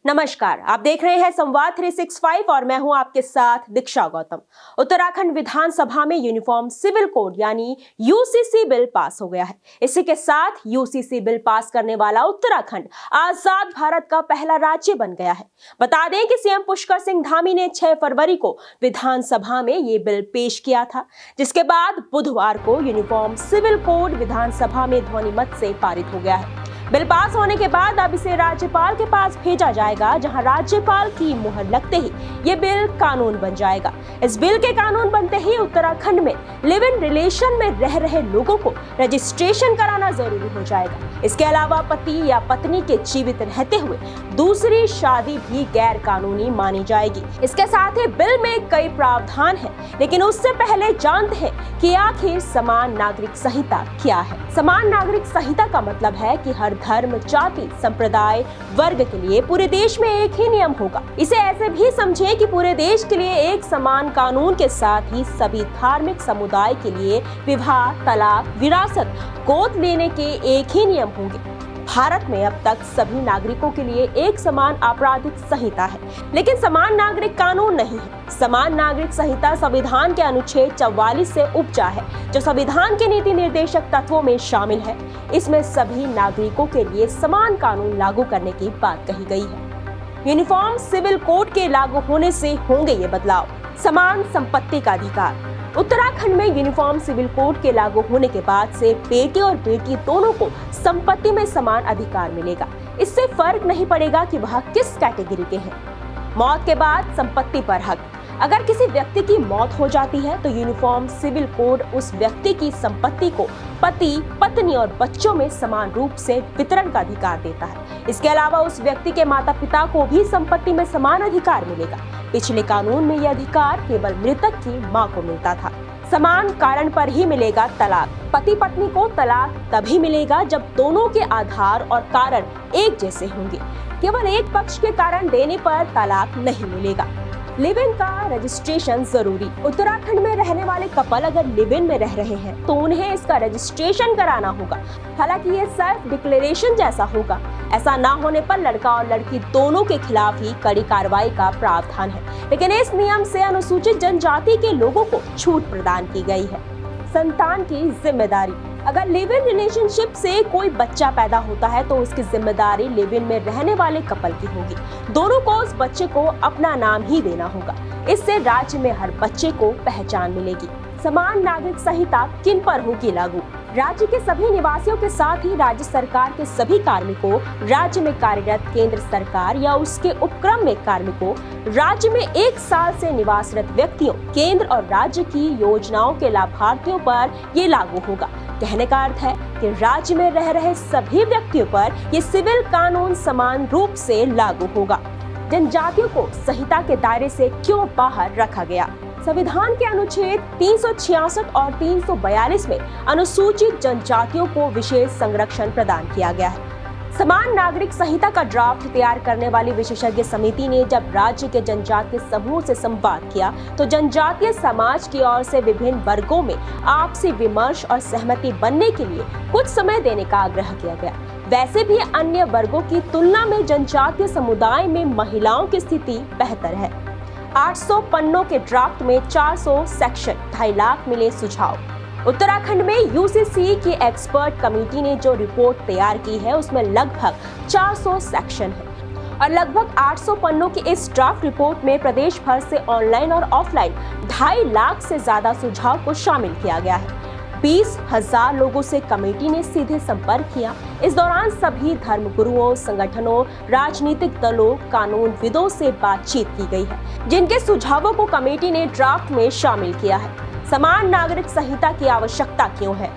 नमस्कार, आप देख रहे हैं संवाद 365 और मैं हूं आपके साथ दीक्षा गौतम। उत्तराखंड विधानसभा में यूनिफॉर्म सिविल कोड यानी यूसीसी बिल पास हो गया है। इसी के साथ यूसीसी बिल पास करने वाला उत्तराखंड आजाद भारत का पहला राज्य बन गया है। बता दें कि सीएम पुष्कर सिंह धामी ने 6 फरवरी को विधानसभा में ये बिल पेश किया था, जिसके बाद बुधवार को यूनिफॉर्म सिविल कोड विधानसभा में ध्वनिमत से पारित हो गया है। बिल पास होने के बाद अब इसे राज्यपाल के पास भेजा जाएगा, जहां राज्यपाल की मुहर लगते ही ये बिल कानून बन जाएगा। इस बिल के कानून बनते ही उत्तराखंड में लिव इन रिलेशन में रह रहे लोगों को रजिस्ट्रेशन कराना जरूरी हो जाएगा। इसके अलावा पति या पत्नी के जीवित रहते हुए दूसरी शादी भी गैर कानूनी मानी जाएगी। इसके साथ ही बिल में कई प्रावधान है, लेकिन उससे पहले जानते हैं कि आखिर समान नागरिक संहिता क्या है। समान नागरिक संहिता का मतलब है कि हर धर्म, जाति, संप्रदाय, वर्ग के लिए पूरे देश में एक ही नियम होगा। इसे ऐसे भी समझें कि पूरे देश के लिए एक समान कानून के साथ ही सभी धार्मिक समुदाय के लिए विवाह, तलाक, विरासत, गोद लेने के एक ही नियम होंगे। भारत में अब तक सभी नागरिकों के लिए एक समान आपराधिक संहिता है, लेकिन समान नागरिक कानून नहीं है। समान नागरिक संहिता संविधान के अनुच्छेद 44 से उपजा है, जो संविधान के नीति निर्देशक तत्वों में शामिल है। इसमें सभी नागरिकों के लिए समान कानून लागू करने की बात कही गई है। यूनिफॉर्म सिविल कोड के लागू होने से होंगे ये बदलाव। समान संपत्ति का अधिकार। उत्तराखंड में यूनिफॉर्म सिविल कोड के लागू होने के बाद से बेटे और बेटी दोनों को संपत्ति में समान अधिकार मिलेगा। इससे फर्क नहीं पड़ेगा कि वह किस कैटेगरी के हैं। मौत के बाद संपत्ति पर हक। अगर किसी व्यक्ति की मौत हो जाती है तो यूनिफॉर्म सिविल कोड उस व्यक्ति की संपत्ति को पति, पत्नी और बच्चों में समान रूप से वितरण का अधिकार देता है। इसके अलावा उस व्यक्ति के माता पिता को भी संपत्ति में समान अधिकार मिलेगा। पिछले कानून में यह अधिकार केवल मृतक की मां को मिलता था। समान कारण पर ही मिलेगा तलाक। पति पत्नी को तलाक तभी मिलेगा जब दोनों के आधार और कारण एक जैसे होंगे। केवल एक पक्ष के कारण देने पर तलाक नहीं मिलेगा। लिव इन का रजिस्ट्रेशन जरूरी। उत्तराखंड में रहने वाले कपल अगर लिव इन में रह रहे हैं तो उन्हें इसका रजिस्ट्रेशन कराना होगा। हालांकि ये सेल्फ डिक्लेरेशन जैसा होगा। ऐसा ना होने पर लड़का और लड़की दोनों के खिलाफ ही कड़ी कार्रवाई का प्रावधान है, लेकिन इस नियम से अनुसूचित जनजाति के लोगों को छूट प्रदान की गई है। संतान की जिम्मेदारी। अगर लिव इन रिलेशनशिप से कोई बच्चा पैदा होता है तो उसकी जिम्मेदारी लिव इन में रहने वाले कपल की होगी। दोनों को उस बच्चे को अपना नाम ही देना होगा। इससे राज्य में हर बच्चे को पहचान मिलेगी। समान नागरिक संहिता किन पर होगी लागू? राज्य के सभी निवासियों के साथ ही राज्य सरकार के सभी कार्मिकों, राज्य में कार्यरत केंद्र सरकार या उसके उपक्रम में कार्मिकों, राज्य में 1 साल से निवासरत व्यक्तियों, केंद्र और राज्य की योजनाओं के लाभार्थियों पर ये लागू होगा। कहने का अर्थ है कि राज्य में रह रहे सभी व्यक्तियों पर ये सिविल कानून समान रूप से लागू होगा। जनजातियों को संहिता के दायरे से क्यों बाहर रखा गया? संविधान के अनुच्छेद 366 और 342 में अनुसूचित जनजातियों को विशेष संरक्षण प्रदान किया गया है। समान नागरिक संहिता का ड्राफ्ट तैयार करने वाली विशेषज्ञ समिति ने जब राज्य के जनजातीय समूह से संवाद किया तो जनजातीय समाज की ओर से विभिन्न वर्गों में आपसी विमर्श और सहमति बनने के लिए कुछ समय देने का आग्रह किया गया। वैसे भी अन्य वर्गों की तुलना में जनजातीय समुदाय में महिलाओं की स्थिति बेहतर है। 800 पन्नों के ड्राफ्ट में 400 सेक्शन, 2.5 लाख मिले सुझाव। उत्तराखंड में यूसीसी की एक्सपर्ट कमेटी ने जो रिपोर्ट तैयार की है उसमें लगभग 400 सेक्शन है और लगभग 800 पन्नों की इस ड्राफ्ट रिपोर्ट में प्रदेश भर से ऑनलाइन और ऑफलाइन 2.5 लाख से ज्यादा सुझाव को शामिल किया गया है। 20,000 लोगों से कमेटी ने सीधे संपर्क किया। इस दौरान सभी धर्मगुरुओं, संगठनों, राजनीतिक दलों, कानूनविदों से बातचीत की गई है, जिनके सुझावों को कमेटी ने ड्राफ्ट में शामिल किया है। समान नागरिक संहिता की आवश्यकता क्यों है?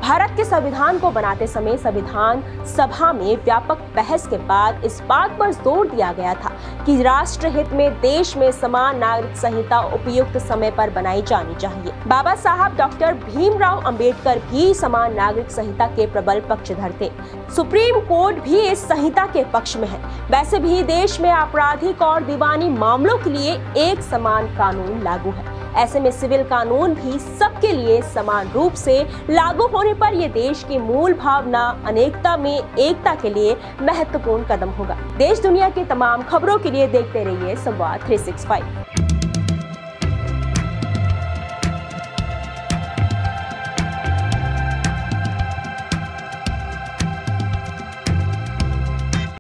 भारत के संविधान को बनाते समय संविधान सभा में व्यापक बहस के बाद इस बात पर जोर दिया गया था कि राष्ट्रहित में देश में समान नागरिक संहिता उपयुक्त समय पर बनाई जानी चाहिए। बाबा साहब डॉक्टर भीमराव अंबेडकर भी समान नागरिक संहिता के प्रबल पक्षधर थे। सुप्रीम कोर्ट भी इस संहिता के पक्ष में है। वैसे भी देश में आपराधिक और दीवानी मामलों के लिए एक समान कानून लागू है। ऐसे में सिविल कानून भी सबके लिए समान रूप से लागू होने पर यह देश की मूल भावना अनेकता में एकता के लिए महत्वपूर्ण कदम होगा। देश दुनिया की तमाम खबरों के लिए देखते रहिए संवाद 365।